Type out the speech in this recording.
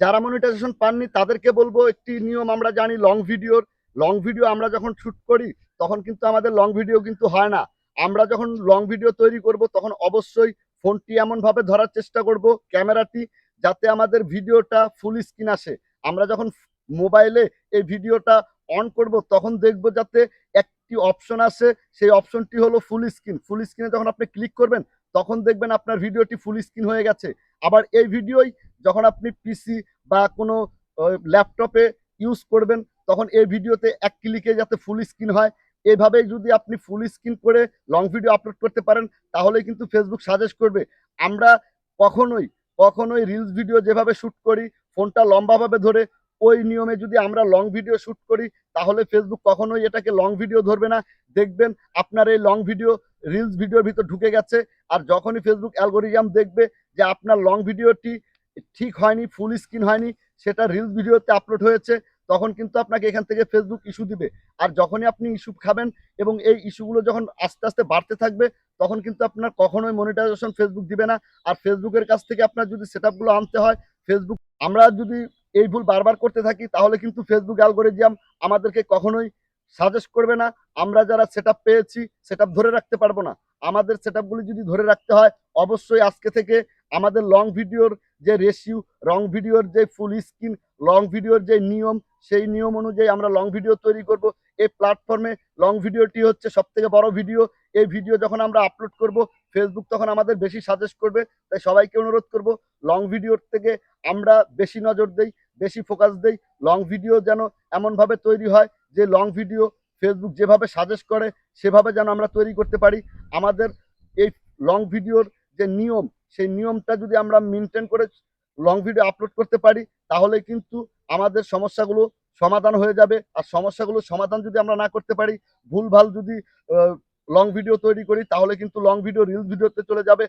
যারা মনিটাইজেশন পাননি তাদেরকে বলবো, একটি নিয়ম আমরা জানি লং ভিডিও আমরা যখন শুট করি তখন কিন্তু আমাদের লং ভিডিও কিন্তু হয় না। আমরা যখন লং ভিডিও তৈরি করব তখন অবশ্যই ফোনটি এমনভাবে ধরার চেষ্টা করব, ক্যামেরাটি, যাতে আমাদের ভিডিওটা ফুল স্ক্রিন আসে। আমরা যখন মোবাইলে এই ভিডিওটা অন করব তখন দেখব যাতে একটি অপশন আসে, সেই অপশনটি হলো ফুল স্ক্রিন। ফুল স্ক্রিনে যখন আপনি ক্লিক করবেন তখন দেখবেন আপনার ভিডিওটি ফুল স্ক্রিন হয়ে গেছে। আবার এই ভিডিওই যখন আপনি পিসি বা কোনো ল্যাপটপে ইউজ করবেন তখন এই ভিডিওতে এক ক্লিকে যাতে ফুল স্ক্রিন হয়, এভাবেই যদি আপনি ফুল স্ক্রিন করে লং ভিডিও আপলোড করতে পারেন তাহলে কিন্তু ফেসবুক সাজেস্ট করবে। আমরা কখনোই কখনোই রিলস ভিডিও যেভাবে শ্যুট করি ফোনটা লম্বাভাবে ধরে, ওই নিয়মে যদি আমরা লং ভিডিও শ্যুট করি তাহলে ফেসবুক কখনোই এটাকে লং ভিডিও ধরবে না। দেখবেন আপনার এই লং ভিডিও রিলস ভিডিওর ভিতর ঢুকে গেছে। আর যখনই ফেসবুক অ্যালগোরিদম দেখবে যে আপনার লং ভিডিওটি ঠিক হয়নি, ফুল স্ক্রিন হয়নি, সেটা রিলস ভিডিওতে আপলোড হয়েছে, তখন কিন্তু আপনাকে এখান থেকে ফেসবুক ইস্যু দিবে। আর যখনই আপনি ইস্যু খাবেন এবং এই ইস্যুগুলো যখন আস্তে আস্তে বাড়তে থাকবে তখন কিন্তু আপনার কখনোই মনিটাইজেশন ফেসবুক দিবে না। আর ফেসবুকের কাছ থেকে আপনার যদি সেটআপগুলো আনতে হয়, ফেসবুক, আমরা যদি এই ভুল বারবার করতে থাকি তাহলে কিন্তু ফেসবুক অ্যালগোরিদম আমাদেরকে কখনোই সাজেস্ট করবে না। আমরা যারা সেটআপ পেয়েছি সেটআপ ধরে রাখতে পারবো না। আমাদের সেটআপগুলি যদি ধরে রাখতে হয় অবশ্যই আজকে থেকে আমাদের লং ভিডিওর যে রেশিও, লং ভিডিওর যে ফুল স্ক্রিন, লং ভিডিওর যে নিয়ম, সেই নিয়ম অনুযায়ী আমরা লং ভিডিও তৈরি করব। এই প্ল্যাটফর্মে লং ভিডিওটি হচ্ছে সবথেকে বড় ভিডিও। এই ভিডিও যখন আমরা আপলোড করব ফেসবুক তখন আমাদের বেশি সাজেস্ট করবে। তাই সবাইকে অনুরোধ করব লং ভিডিওর থেকে আমরা বেশি নজর দেই, বেশি ফোকাস দেই। লং ভিডিও যেন এমনভাবে তৈরি হয় যে লং ভিডিও ফেসবুক যেভাবে সাজেস্ট করে সেভাবে যেন আমরা তৈরি করতে পারি। আমাদের এই লং ভিডিওর যে নিয়ম, সেই নিয়মটা যদি আমরা মেনটেন করে লং ভিডিও আপলোড করতে পারি তাহলে কিন্তু আমাদের সমস্যাগুলো সমাধান হয়ে যাবে। আর সমস্যাগুলো সমাধান যদি আমরা না করতে পারি, ভুলভাল যদি লং ভিডিও তৈরি করি তাহলে কিন্তু লং ভিডিও রিলস ভিডিওতে চলে যাবে।